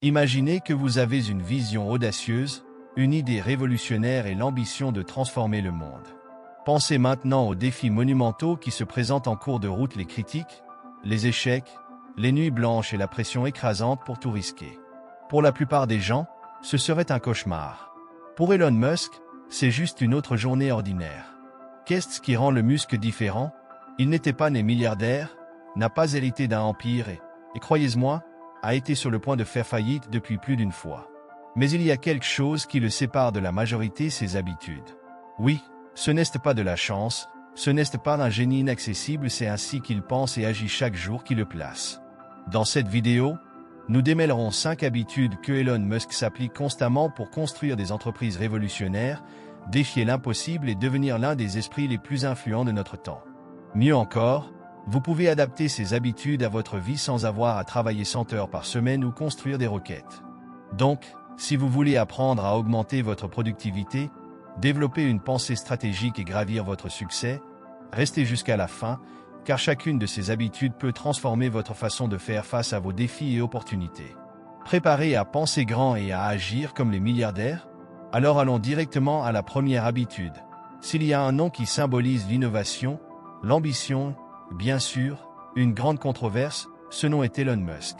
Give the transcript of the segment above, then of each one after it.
Imaginez que vous avez une vision audacieuse, une idée révolutionnaire et l'ambition de transformer le monde. Pensez maintenant aux défis monumentaux qui se présentent en cours de route, les critiques, les échecs, les nuits blanches et la pression écrasante pour tout risquer. Pour la plupart des gens, ce serait un cauchemar. Pour Elon Musk, c'est juste une autre journée ordinaire. Qu'est-ce qui rend le Musk différent? Il n'était pas né milliardaire, n'a pas hérité d'un empire et croyez-moi, a été sur le point de faire faillite depuis plus d'une fois. Mais il y a quelque chose qui le sépare de la majorité, ses habitudes. Oui, ce n'est pas de la chance, ce n'est pas un génie inaccessible, c'est ainsi qu'il pense et agit chaque jour qui le place. Dans cette vidéo, nous démêlerons 5 habitudes que Elon Musk s'applique constamment pour construire des entreprises révolutionnaires, défier l'impossible et devenir l'un des esprits les plus influents de notre temps. Mieux encore, vous pouvez adapter ces habitudes à votre vie sans avoir à travailler 100 heures par semaine ou construire des roquettes. Donc, si vous voulez apprendre à augmenter votre productivité, développer une pensée stratégique et gravir votre succès, restez jusqu'à la fin, car chacune de ces habitudes peut transformer votre façon de faire face à vos défis et opportunités. Préparé à penser grand et à agir comme les milliardaires? Alors allons directement à la première habitude. S'il y a un nom qui symbolise l'innovation, l'ambition, bien sûr, une grande controverse, ce nom est Elon Musk.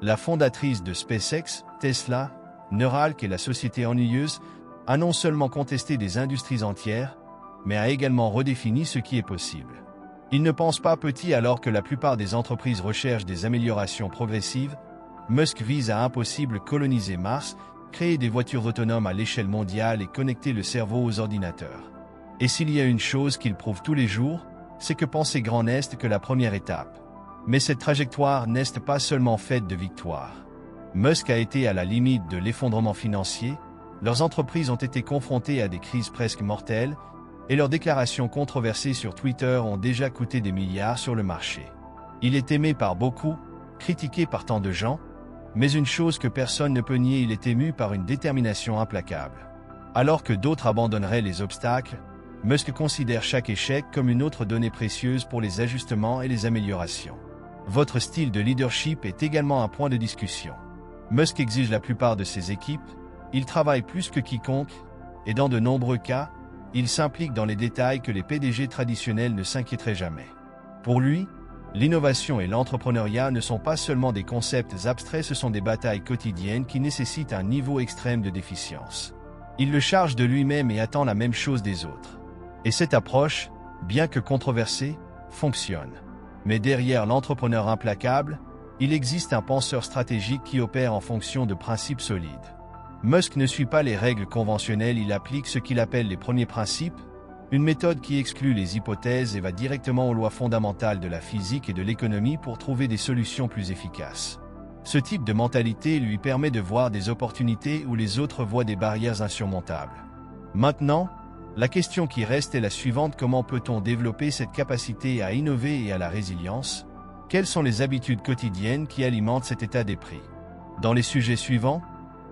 La fondatrice de SpaceX, Tesla, Neuralink et la société ennuyeuse a non seulement contesté des industries entières, mais a également redéfini ce qui est possible. Il ne pense pas petit alors que la plupart des entreprises recherchent des améliorations progressives. Musk vise à impossible coloniser Mars, créer des voitures autonomes à l'échelle mondiale et connecter le cerveau aux ordinateurs. Et s'il y a une chose qu'il prouve tous les jours, c'est que penser grand n'est que la première étape. Mais cette trajectoire n'est pas seulement faite de victoires. Musk a été à la limite de l'effondrement financier, leurs entreprises ont été confrontées à des crises presque mortelles, et leurs déclarations controversées sur Twitter ont déjà coûté des milliards sur le marché. Il est aimé par beaucoup, critiqué par tant de gens, mais une chose que personne ne peut nier, il est ému par une détermination implacable. Alors que d'autres abandonneraient les obstacles, Musk considère chaque échec comme une autre donnée précieuse pour les ajustements et les améliorations. Votre style de leadership est également un point de discussion. Musk exige la plupart de ses équipes, il travaille plus que quiconque, et dans de nombreux cas, il s'implique dans les détails que les PDG traditionnels ne s'inquiéteraient jamais. Pour lui, l'innovation et l'entrepreneuriat ne sont pas seulement des concepts abstraits, ce sont des batailles quotidiennes qui nécessitent un niveau extrême de déficience. Il le charge de lui-même et attend la même chose des autres. Et cette approche, bien que controversée, fonctionne. Mais derrière l'entrepreneur implacable, il existe un penseur stratégique qui opère en fonction de principes solides. Musk ne suit pas les règles conventionnelles, il applique ce qu'il appelle les premiers principes, une méthode qui exclut les hypothèses et va directement aux lois fondamentales de la physique et de l'économie pour trouver des solutions plus efficaces. Ce type de mentalité lui permet de voir des opportunités où les autres voient des barrières insurmontables. Maintenant, la question qui reste est la suivante: comment peut-on développer cette capacité à innover et à la résilience? Quelles sont les habitudes quotidiennes qui alimentent cet état d'esprit? Dans les sujets suivants,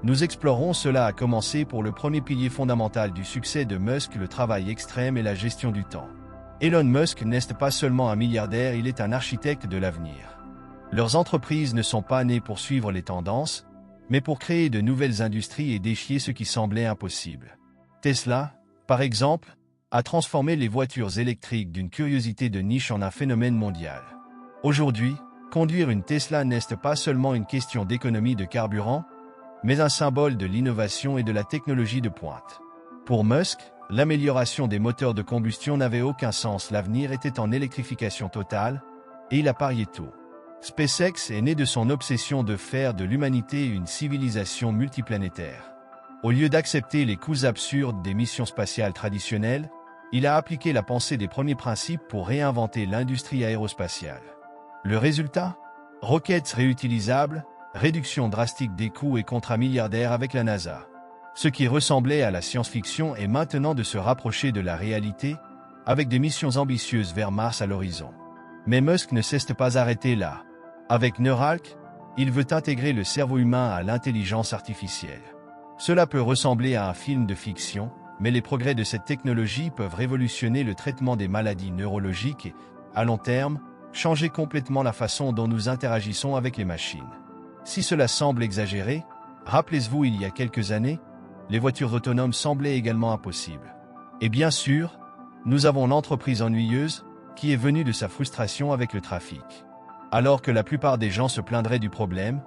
nous explorerons cela, à commencer pour le premier pilier fondamental du succès de Musk, le travail extrême et la gestion du temps. Elon Musk n'est pas seulement un milliardaire, il est un architecte de l'avenir. Leurs entreprises ne sont pas nées pour suivre les tendances, mais pour créer de nouvelles industries et défier ce qui semblait impossible. Tesla, par exemple, a transformé les voitures électriques d'une curiosité de niche en un phénomène mondial. Aujourd'hui, conduire une Tesla n'est pas seulement une question d'économie de carburant, mais un symbole de l'innovation et de la technologie de pointe. Pour Musk, l'amélioration des moteurs de combustion n'avait aucun sens, l'avenir était en électrification totale, et il a parié tout. SpaceX est né de son obsession de faire de l'humanité une civilisation multiplanétaire. Au lieu d'accepter les coûts absurdes des missions spatiales traditionnelles, il a appliqué la pensée des premiers principes pour réinventer l'industrie aérospatiale. Le résultat? Roquettes réutilisables, réduction drastique des coûts et contrats milliardaires avec la NASA. Ce qui ressemblait à la science-fiction est maintenant de se rapprocher de la réalité, avec des missions ambitieuses vers Mars à l'horizon. Mais Musk ne s'est pas arrêté là. Avec Neuralink, il veut intégrer le cerveau humain à l'intelligence artificielle. Cela peut ressembler à un film de fiction, mais les progrès de cette technologie peuvent révolutionner le traitement des maladies neurologiques et, à long terme, changer complètement la façon dont nous interagissons avec les machines. Si cela semble exagéré, rappelez-vous il y a quelques années, les voitures autonomes semblaient également impossibles. Et bien sûr, nous avons l'entreprise ennuyeuse qui est venue de sa frustration avec le trafic. Alors que la plupart des gens se plaindraient du problème,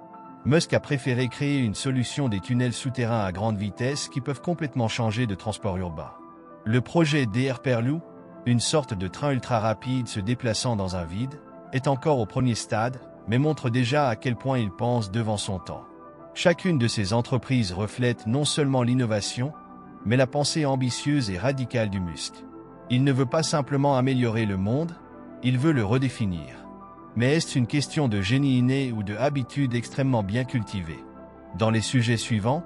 Musk a préféré créer une solution des tunnels souterrains à grande vitesse qui peuvent complètement changer de transport urbain. Le projet d'Hyperloop, une sorte de train ultra rapide se déplaçant dans un vide, est encore au premier stade, mais montre déjà à quel point il pense devant son temps. Chacune de ces entreprises reflète non seulement l'innovation, mais la pensée ambitieuse et radicale du Musk. Il ne veut pas simplement améliorer le monde, il veut le redéfinir. Mais est-ce une question de génie inné ou de habitude extrêmement bien cultivée? Dans les sujets suivants,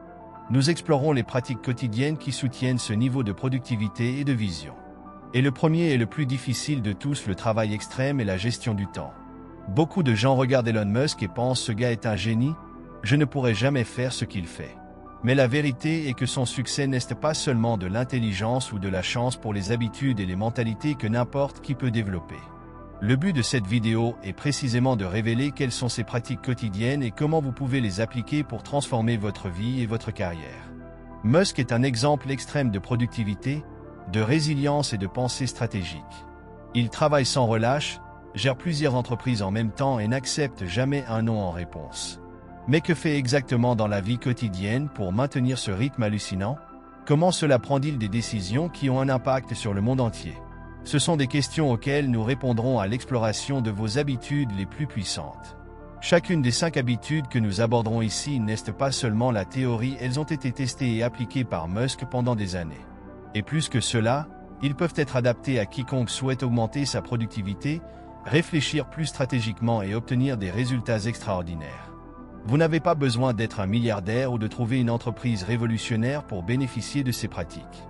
nous explorons les pratiques quotidiennes qui soutiennent ce niveau de productivité et de vision. Et le premier et le plus difficile de tous, le travail extrême et la gestion du temps. Beaucoup de gens regardent Elon Musk et pensent ce gars est un génie, je ne pourrai jamais faire ce qu'il fait. Mais la vérité est que son succès n'est pas seulement de l'intelligence ou de la chance pour les habitudes et les mentalités que n'importe qui peut développer. Le but de cette vidéo est précisément de révéler quelles sont ces pratiques quotidiennes et comment vous pouvez les appliquer pour transformer votre vie et votre carrière. Musk est un exemple extrême de productivité, de résilience et de pensée stratégique. Il travaille sans relâche, gère plusieurs entreprises en même temps et n'accepte jamais un non en réponse. Mais que fait exactement dans la vie quotidienne pour maintenir ce rythme hallucinant? Comment cela prend-il des décisions qui ont un impact sur le monde entier? Ce sont des questions auxquelles nous répondrons à l'exploration de vos habitudes les plus puissantes. Chacune des 5 habitudes que nous aborderons ici n'est pas seulement la théorie, elles ont été testées et appliquées par Musk pendant des années. Et plus que cela, ils peuvent être adaptés à quiconque souhaite augmenter sa productivité, réfléchir plus stratégiquement et obtenir des résultats extraordinaires. Vous n'avez pas besoin d'être un milliardaire ou de trouver une entreprise révolutionnaire pour bénéficier de ces pratiques.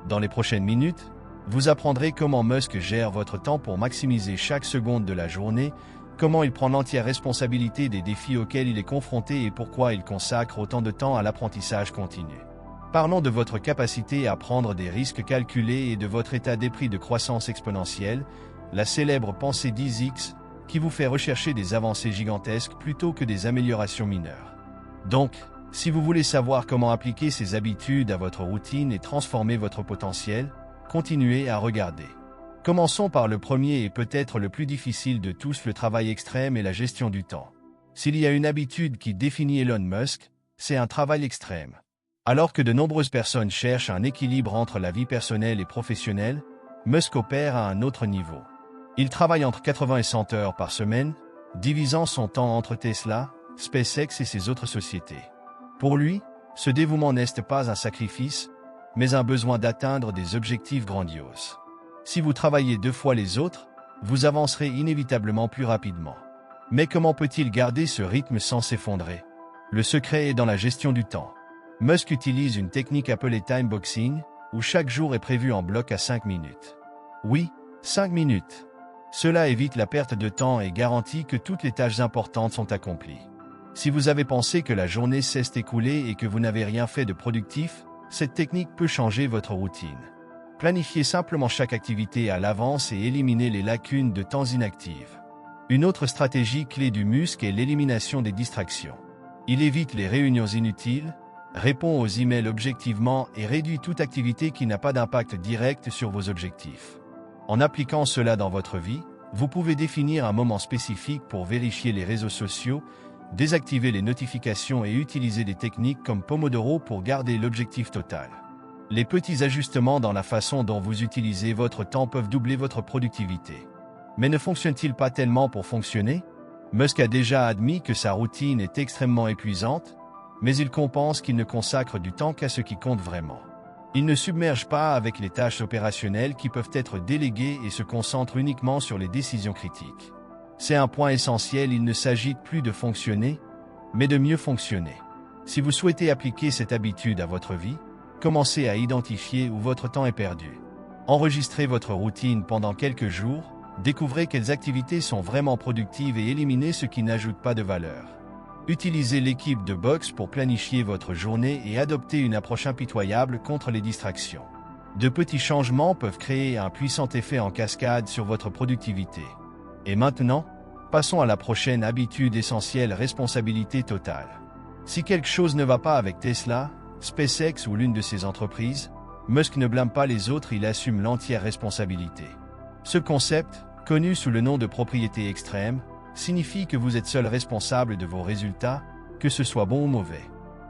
Dans les prochaines minutes, vous apprendrez comment Musk gère votre temps pour maximiser chaque seconde de la journée, comment il prend l'entière responsabilité des défis auxquels il est confronté et pourquoi il consacre autant de temps à l'apprentissage continu. Parlons de votre capacité à prendre des risques calculés et de votre état d'esprit de croissance exponentielle, la célèbre pensée 10x, qui vous fait rechercher des avancées gigantesques plutôt que des améliorations mineures. Donc, si vous voulez savoir comment appliquer ces habitudes à votre routine et transformer votre potentiel, continuez à regarder. Commençons par le premier et peut-être le plus difficile de tous, le travail extrême et la gestion du temps. S'il y a une habitude qui définit Elon Musk, c'est un travail extrême. Alors que de nombreuses personnes cherchent un équilibre entre la vie personnelle et professionnelle, Musk opère à un autre niveau. Il travaille entre 80 et 100 heures par semaine, divisant son temps entre Tesla, SpaceX et ses autres sociétés. Pour lui, ce dévouement n'est pas un sacrifice, mais un besoin d'atteindre des objectifs grandioses. Si vous travaillez 2 fois les autres, vous avancerez inévitablement plus rapidement. Mais comment peut-il garder ce rythme sans s'effondrer? Le secret est dans la gestion du temps. Musk utilise une technique appelée time boxing, où chaque jour est prévu en bloc à 5 minutes. Oui, 5 minutes. Cela évite la perte de temps et garantit que toutes les tâches importantes sont accomplies. Si vous avez pensé que la journée s'est écoulée et que vous n'avez rien fait de productif, cette technique peut changer votre routine. Planifiez simplement chaque activité à l'avance et éliminez les lacunes de temps inactives. Une autre stratégie clé du Musk est l'élimination des distractions. Il évite les réunions inutiles, répond aux emails objectivement et réduit toute activité qui n'a pas d'impact direct sur vos objectifs. En appliquant cela dans votre vie, vous pouvez définir un moment spécifique pour vérifier les réseaux sociaux, désactiver les notifications et utiliser des techniques comme Pomodoro pour garder l'objectif total. Les petits ajustements dans la façon dont vous utilisez votre temps peuvent doubler votre productivité. Mais ne fonctionne-t-il pas tellement pour fonctionner? Musk a déjà admis que sa routine est extrêmement épuisante, mais il compense qu'il ne consacre du temps qu'à ce qui compte vraiment. Il ne submerge pas avec les tâches opérationnelles qui peuvent être déléguées et se concentre uniquement sur les décisions critiques. C'est un point essentiel, il ne s'agit plus de fonctionner, mais de mieux fonctionner. Si vous souhaitez appliquer cette habitude à votre vie, commencez à identifier où votre temps est perdu. Enregistrez votre routine pendant quelques jours, découvrez quelles activités sont vraiment productives et éliminez ce qui n'ajoute pas de valeur. Utilisez l'équipe de boxe pour planifier votre journée et adoptez une approche impitoyable contre les distractions. De petits changements peuvent créer un puissant effet en cascade sur votre productivité. Et maintenant, Passons à la prochaine habitude essentielle, responsabilité totale. Si quelque chose ne va pas avec Tesla, SpaceX ou l'une de ses entreprises, Musk ne blâme pas les autres, il assume l'entière responsabilité. Ce concept, connu sous le nom de propriété extrême, signifie que vous êtes seul responsable de vos résultats, que ce soit bon ou mauvais.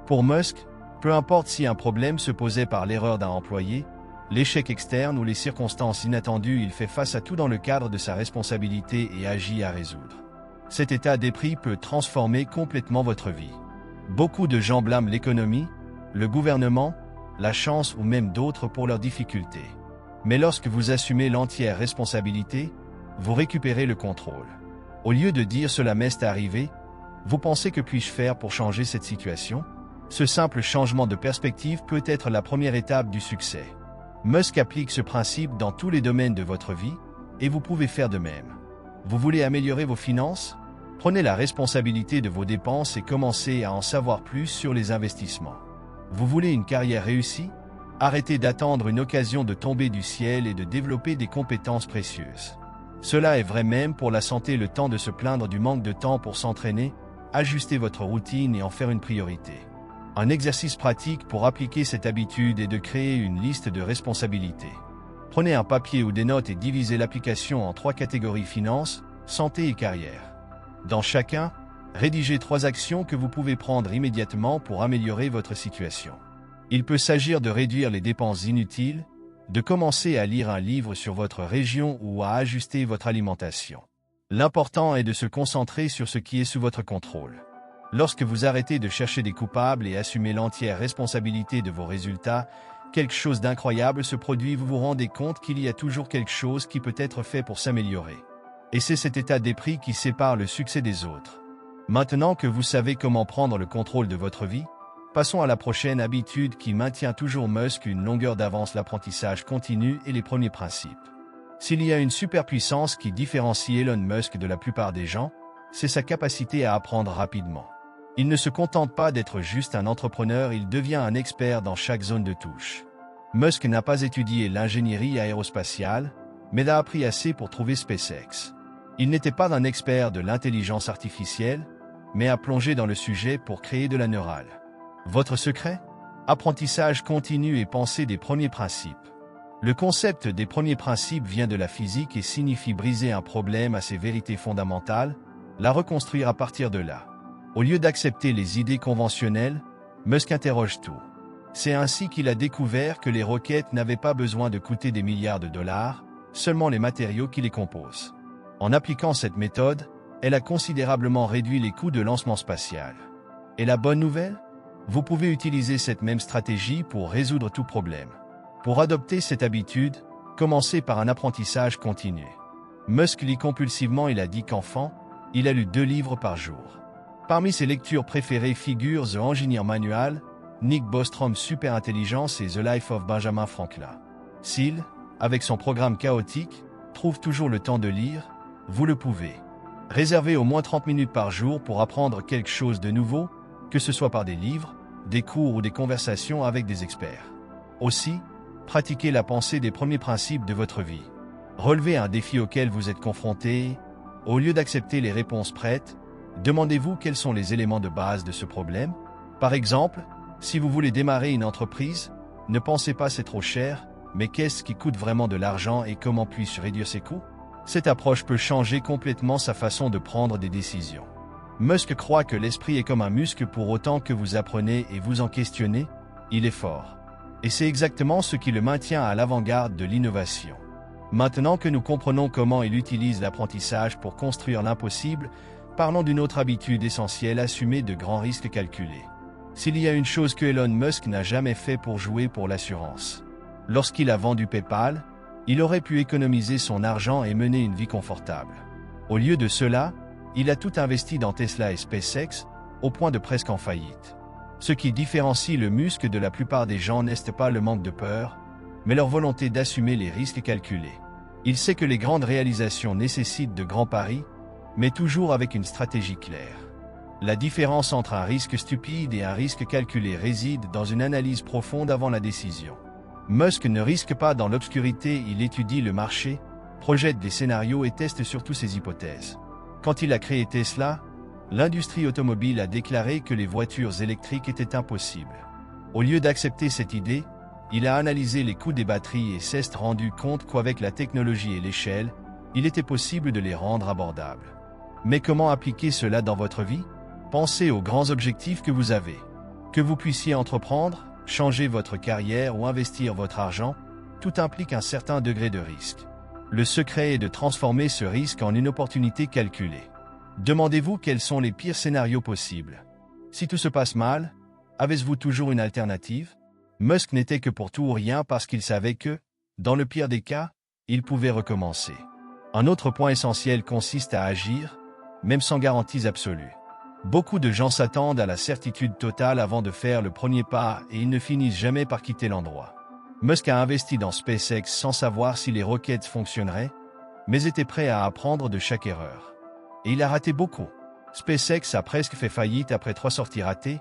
Pour Musk, peu importe si un problème se posait par l'erreur d'un employé, l'échec externe ou les circonstances inattendues, il fait face à tout dans le cadre de sa responsabilité et agit à résoudre. Cet état d'esprit peut transformer complètement votre vie. Beaucoup de gens blâment l'économie, le gouvernement, la chance ou même d'autres pour leurs difficultés. Mais lorsque vous assumez l'entière responsabilité, vous récupérez le contrôle. Au lieu de dire « cela m'est arrivé », vous pensez « que puis-je faire pour changer cette situation ?» Ce simple changement de perspective peut être la première étape du succès. Musk applique ce principe dans tous les domaines de votre vie, et vous pouvez faire de même. Vous voulez améliorer vos finances? Prenez la responsabilité de vos dépenses et commencez à en savoir plus sur les investissements. Vous voulez une carrière réussie? Arrêtez d'attendre une occasion de tomber du ciel et de développer des compétences précieuses. Cela est vrai même pour la santé, le temps de se plaindre du manque de temps pour s'entraîner, ajuster votre routine et en faire une priorité. Un exercice pratique pour appliquer cette habitude est de créer une liste de responsabilités. Prenez un papier ou des notes et divisez l'application en 3 catégories: finances, santé et carrière. Dans chacun, rédigez 3 actions que vous pouvez prendre immédiatement pour améliorer votre situation. Il peut s'agir de réduire les dépenses inutiles, de commencer à lire un livre sur votre région ou à ajuster votre alimentation. L'important est de se concentrer sur ce qui est sous votre contrôle. Lorsque vous arrêtez de chercher des coupables et assumez l'entière responsabilité de vos résultats, quelque chose d'incroyable se produit, vous vous rendez compte qu'il y a toujours quelque chose qui peut être fait pour s'améliorer. Et c'est cet état d'esprit qui sépare le succès des autres. Maintenant que vous savez comment prendre le contrôle de votre vie, passons à la prochaine habitude qui maintient toujours Musk une longueur d'avance: l'apprentissage continu et les premiers principes. S'il y a une superpuissance qui différencie Elon Musk de la plupart des gens, c'est sa capacité à apprendre rapidement. Il ne se contente pas d'être juste un entrepreneur, il devient un expert dans chaque zone de touche. Musk n'a pas étudié l'ingénierie aérospatiale, mais a appris assez pour trouver SpaceX. Il n'était pas un expert de l'intelligence artificielle, mais a plongé dans le sujet pour créer de la neurale. Votre secret? Apprentissage continu et pensée des premiers principes. Le concept des premiers principes vient de la physique et signifie briser un problème à ses vérités fondamentales, la reconstruire à partir de là. Au lieu d'accepter les idées conventionnelles, Musk interroge tout. C'est ainsi qu'il a découvert que les roquettes n'avaient pas besoin de coûter des milliards de dollars, seulement les matériaux qui les composent. En appliquant cette méthode, elle a considérablement réduit les coûts de lancement spatial. Et la bonne nouvelle? Vous pouvez utiliser cette même stratégie pour résoudre tout problème. Pour adopter cette habitude, commencez par un apprentissage continu. Musk lit compulsivement, il a dit qu'enfant, il a lu 2 livres par jour. Parmi ses lectures préférées figurent The Engineer Manual, Nick Bostrom Super Intelligence et The Life of Benjamin Franklin. S'il, avec son programme chaotique, trouve toujours le temps de lire, vous le pouvez. Réservez au moins 30 minutes par jour pour apprendre quelque chose de nouveau, que ce soit par des livres, des cours ou des conversations avec des experts. Aussi, pratiquez la pensée des premiers principes de votre vie. Relevez un défi auquel vous êtes confronté. Au lieu d'accepter les réponses prêtes, demandez-vous quels sont les éléments de base de ce problème. Par exemple, si vous voulez démarrer une entreprise, ne pensez pas c'est trop cher, mais qu'est-ce qui coûte vraiment de l'argent et comment puis-je réduire ses coûts? Cette approche peut changer complètement sa façon de prendre des décisions. Musk croit que l'esprit est comme un muscle, pour autant que vous apprenez et vous en questionnez, il est fort. Et c'est exactement ce qui le maintient à l'avant-garde de l'innovation. Maintenant que nous comprenons comment il utilise l'apprentissage pour construire l'impossible, parlons d'une autre habitude essentielle: assumer de grands risques calculés. S'il y a une chose que Elon Musk n'a jamais fait pour jouer pour l'assurance. Lorsqu'il a vendu PayPal, il aurait pu économiser son argent et mener une vie confortable. Au lieu de cela, il a tout investi dans Tesla et SpaceX, au point de presque en faillite. Ce qui différencie le Musk de la plupart des gens n'est pas le manque de peur, mais leur volonté d'assumer les risques calculés. Il sait que les grandes réalisations nécessitent de grands paris, mais toujours avec une stratégie claire. La différence entre un risque stupide et un risque calculé réside dans une analyse profonde avant la décision. Musk ne risque pas dans l'obscurité, il étudie le marché, projette des scénarios et teste surtout ses hypothèses. Quand il a créé Tesla, l'industrie automobile a déclaré que les voitures électriques étaient impossibles. Au lieu d'accepter cette idée, il a analysé les coûts des batteries et s'est rendu compte qu'avec la technologie et l'échelle, il était possible de les rendre abordables. Mais comment appliquer cela dans votre vie? Pensez aux grands objectifs que vous avez. Que vous puissiez entreprendre, changer votre carrière ou investir votre argent, tout implique un certain degré de risque. Le secret est de transformer ce risque en une opportunité calculée. Demandez-vous quels sont les pires scénarios possibles. Si tout se passe mal, avez-vous toujours une alternative? Musk n'était que pour tout ou rien parce qu'il savait que, dans le pire des cas, il pouvait recommencer. Un autre point essentiel consiste à agir, même sans garanties absolues. Beaucoup de gens s'attendent à la certitude totale avant de faire le premier pas et ils ne finissent jamais par quitter l'endroit. Musk a investi dans SpaceX sans savoir si les roquettes fonctionneraient, mais était prêt à apprendre de chaque erreur. Et il a raté beaucoup. SpaceX a presque fait faillite après 3 sorties ratées,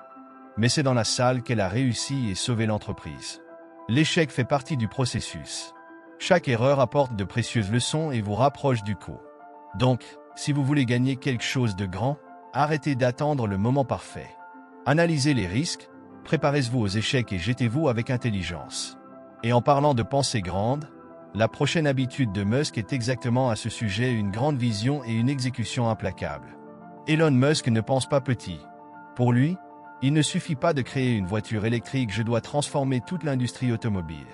mais c'est dans la salle qu'elle a réussi et sauvé l'entreprise. L'échec fait partie du processus. Chaque erreur apporte de précieuses leçons et vous rapproche du coup. Donc, si vous voulez gagner quelque chose de grand, arrêtez d'attendre le moment parfait. Analysez les risques, préparez-vous aux échecs et jetez-vous avec intelligence. Et en parlant de pensée grande, la prochaine habitude de Musk est exactement à ce sujet, une grande vision et une exécution implacable. Elon Musk ne pense pas petit. Pour lui, il ne suffit pas de créer une voiture électrique, je dois transformer toute l'industrie automobile.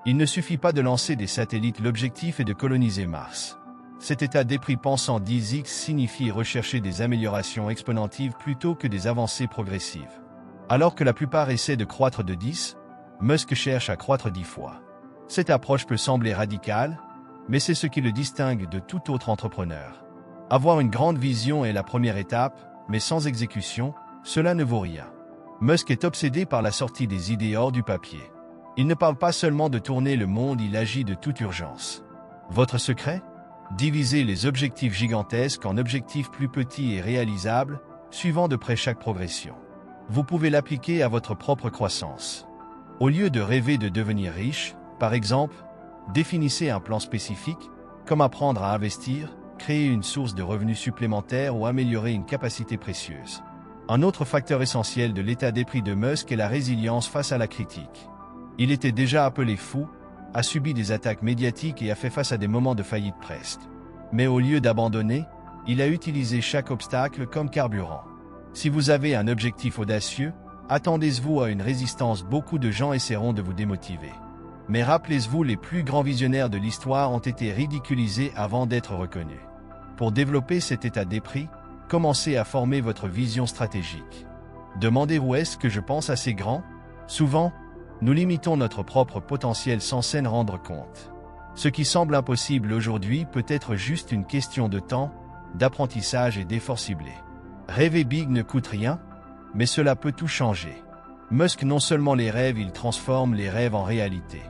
Il ne suffit pas de lancer des satellites, l'objectif est de coloniser Mars. Cet état d'esprit pensant 10x signifie rechercher des améliorations exponentielles plutôt que des avancées progressives. Alors que la plupart essaient de croître de 10, Musk cherche à croître 10 fois. Cette approche peut sembler radicale, mais c'est ce qui le distingue de tout autre entrepreneur. Avoir une grande vision est la première étape, mais sans exécution, cela ne vaut rien. Musk est obsédé par la sortie des idées hors du papier. Il ne parle pas seulement de tourner le monde, il agit de toute urgence. Votre secret? Divisez les objectifs gigantesques en objectifs plus petits et réalisables, suivant de près chaque progression. Vous pouvez l'appliquer à votre propre croissance. Au lieu de rêver de devenir riche, par exemple, définissez un plan spécifique, comme apprendre à investir, créer une source de revenus supplémentaires ou améliorer une capacité précieuse. Un autre facteur essentiel de l'état d'esprit de Musk est la résilience face à la critique. Il était déjà appelé fou, a subi des attaques médiatiques et a fait face à des moments de faillite presque. Mais au lieu d'abandonner, il a utilisé chaque obstacle comme carburant. Si vous avez un objectif audacieux, attendez-vous à une résistance, beaucoup de gens essaieront de vous démotiver. Mais rappelez-vous, les plus grands visionnaires de l'histoire ont été ridiculisés avant d'être reconnus. Pour développer cet état d'esprit, commencez à former votre vision stratégique. Demandez-vous, est-ce que je pense assez grand? Souvent, nous limitons notre propre potentiel sans s'en rendre compte. Ce qui semble impossible aujourd'hui peut être juste une question de temps, d'apprentissage et d'efforts ciblés. Rêver big ne coûte rien, mais cela peut tout changer. Musk non seulement les rêve, il transforme les rêves en réalité.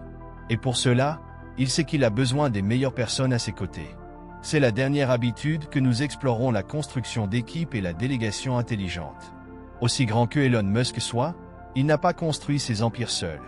Et pour cela, il sait qu'il a besoin des meilleures personnes à ses côtés. C'est la dernière habitude que nous explorons, la construction d'équipes et la délégation intelligente. Aussi grand que Elon Musk soit, il n'a pas construit ses empires seul.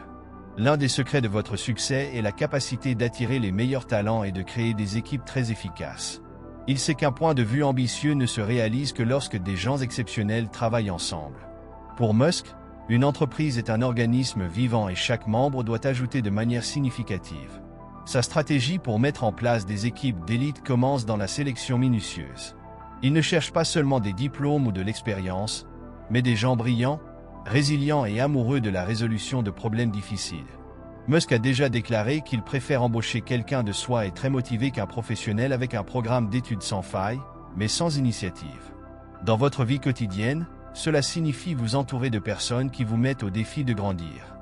L'un des secrets de votre succès est la capacité d'attirer les meilleurs talents et de créer des équipes très efficaces. Il sait qu'un point de vue ambitieux ne se réalise que lorsque des gens exceptionnels travaillent ensemble. Pour Musk, une entreprise est un organisme vivant et chaque membre doit ajouter de manière significative. Sa stratégie pour mettre en place des équipes d'élite commence dans la sélection minutieuse. Il ne cherche pas seulement des diplômes ou de l'expérience, mais des gens brillants, résilients et amoureux de la résolution de problèmes difficiles. Musk a déjà déclaré qu'il préfère embaucher quelqu'un de soi et très motivé qu'un professionnel avec un programme d'études sans faille, mais sans initiative. Dans votre vie quotidienne, cela signifie vous entourer de personnes qui vous mettent au défi de grandir.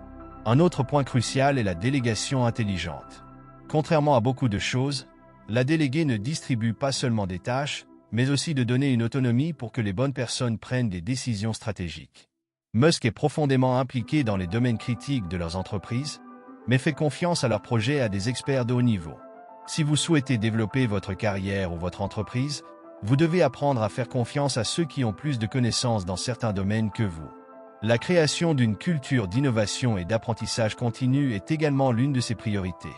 Un autre point crucial est la délégation intelligente. Contrairement à beaucoup de choses, la déléguée ne distribue pas seulement des tâches, mais aussi de donner une autonomie pour que les bonnes personnes prennent des décisions stratégiques. Musk est profondément impliqué dans les domaines critiques de leurs entreprises, mais fait confiance à leurs projets à des experts de haut niveau. Si vous souhaitez développer votre carrière ou votre entreprise, vous devez apprendre à faire confiance à ceux qui ont plus de connaissances dans certains domaines que vous. La création d'une culture d'innovation et d'apprentissage continu est également l'une de ses priorités.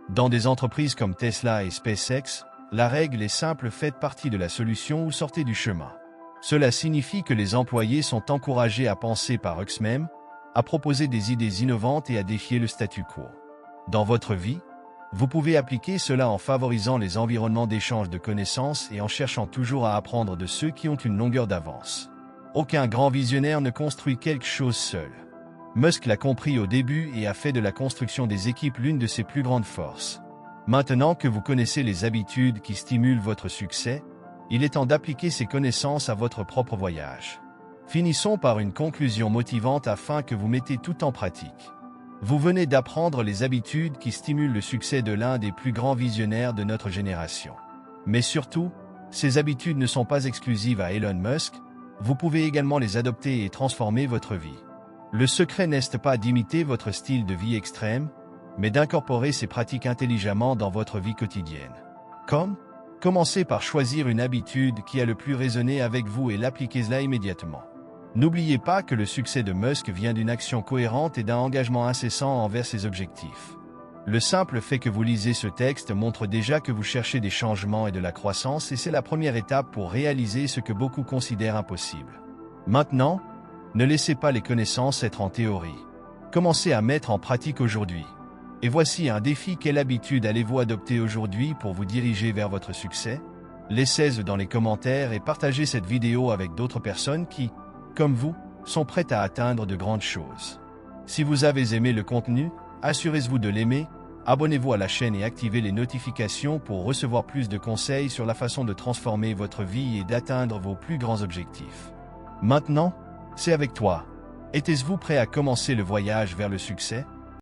Dans des entreprises comme Tesla et SpaceX, La règle est simple, faites partie de la solution ou sortez du chemin. Cela signifie que les employés sont encouragés à penser par eux-mêmes, à proposer des idées innovantes et à défier le statu quo. Dans votre vie, vous pouvez appliquer cela en favorisant les environnements d'échange de connaissances et en cherchant toujours à apprendre de ceux qui ont une longueur d'avance. Aucun grand visionnaire ne construit quelque chose seul. Musk l'a compris au début et a fait de la construction des équipes l'une de ses plus grandes forces. Maintenant que vous connaissez les habitudes qui stimulent votre succès, il est temps d'appliquer ces connaissances à votre propre voyage. Finissons par une conclusion motivante afin que vous mettez tout en pratique. Vous venez d'apprendre les habitudes qui stimulent le succès de l'un des plus grands visionnaires de notre génération. Mais surtout, ces habitudes ne sont pas exclusives à Elon Musk, vous pouvez également les adopter et transformer votre vie. Le secret n'est pas d'imiter votre style de vie extrême, mais d'incorporer ces pratiques intelligemment dans votre vie quotidienne. Commencez par choisir une habitude qui a le plus résonné avec vous et l'appliquez-la immédiatement. N'oubliez pas que le succès de Musk vient d'une action cohérente et d'un engagement incessant envers ses objectifs. Le simple fait que vous lisez ce texte montre déjà que vous cherchez des changements et de la croissance et c'est la première étape pour réaliser ce que beaucoup considèrent impossible. Maintenant, ne laissez pas les connaissances être en théorie. Commencez à mettre en pratique aujourd'hui. Et voici un défi, quelle habitude allez-vous adopter aujourd'hui pour vous diriger vers votre succès? Laissez-le dans les commentaires et partagez cette vidéo avec d'autres personnes qui, comme vous, sont prêtes à atteindre de grandes choses. Si vous avez aimé le contenu, assurez-vous de l'aimer, abonnez-vous à la chaîne et activez les notifications pour recevoir plus de conseils sur la façon de transformer votre vie et d'atteindre vos plus grands objectifs. Maintenant, c'est avec toi. Êtes-vous prêt à commencer le voyage vers le succès?